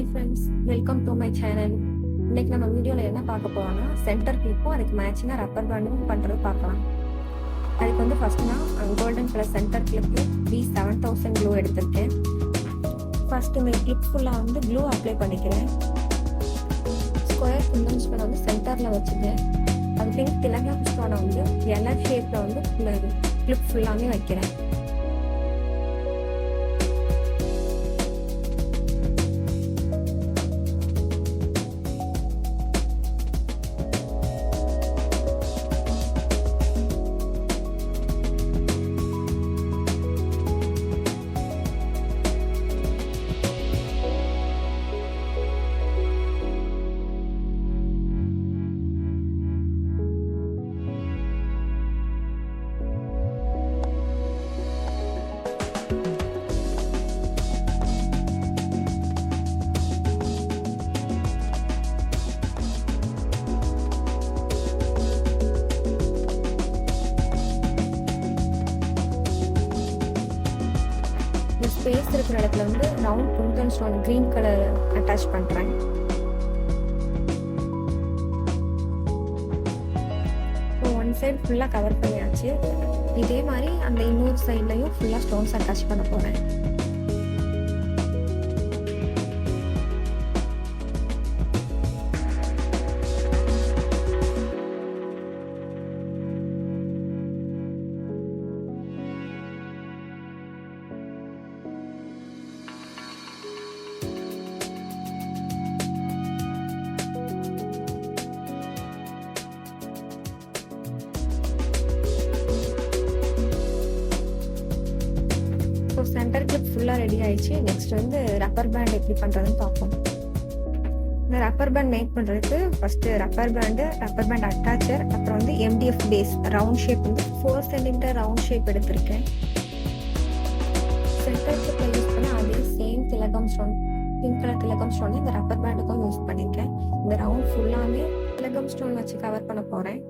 Hi friends, welcome to my channel. இன்னைக்கு நம்ம வீடியோவில் என்ன பார்க்க போறோம்னா சென்டர் கிளிப்பும் அதுக்கு மேட்சிங்காக ரப்பர் பேண்டும் பண்ணுறது பார்க்கலாம். அதுக்கு வந்து ஃபர்ஸ்ட் நான் golden colour centre clip B7000 glue எடுத்திருக்கேன். ஃபர்ஸ்ட் இந்த கிளிப் ஃபுல்லாக வந்து க்ளூ அப்ளை பண்ணிக்கிறேன். ஸ்கொயர் குந்தன் ஸ்டோனை வந்து சென்டரில் வச்சுருக்கேன். அதுலேயும் திலகம் ஸ்டோனை வந்து எல்ஆர் ஷேப்பில் வந்து கிளிப் ஃபுல்லாமே வைக்கிறேன். ஸ்பேஸ் இருக்கிற இடத்துல வந்து round Kundan stone green colour attach பண்ணுறேன். ஒன் சைடு ஃபுல்லாக கவர் பண்ணியாச்சு. இதே மாதிரி அந்த இன்னொரு சைட்லையும் ஃபுல்லாக ஸ்டோன்ஸ் அட்டாச் பண்ண போகிறேன். சென்டர் கிளிப் ஃபுல்லாக ரெடி ஆயிடுச்சு. நெக்ஸ்ட் வந்து ரப்பர் பேண்ட் எப்படி பண்ணுறதுன்னு பார்ப்போம். இந்த ரப்பர் பேண்ட் மேக் பண்ணுறதுக்கு ஃபஸ்ட்டு ரப்பர் பேண்ட் அட்டாச்சர், அப்புறம் வந்து MDF பேஸ் ரவுண்ட் ஷேப் வந்து 4 cm ரவுண்ட் ஷேப் எடுத்திருக்கேன். சென்டர் கிளிப்பில் யூஸ் பண்ண அதே சேம் திலகம் ஸ்டோன், பிங்க் கலர் திலகம் ஸ்டோன் இந்த ரப்பர் பேண்டுக்கும் யூஸ் பண்ணியிருக்கேன். இந்த ரவுண்ட் ஃபுல்லாமே திலகம் ஸ்டோன் வச்சு கவர் பண்ண போகிறேன்.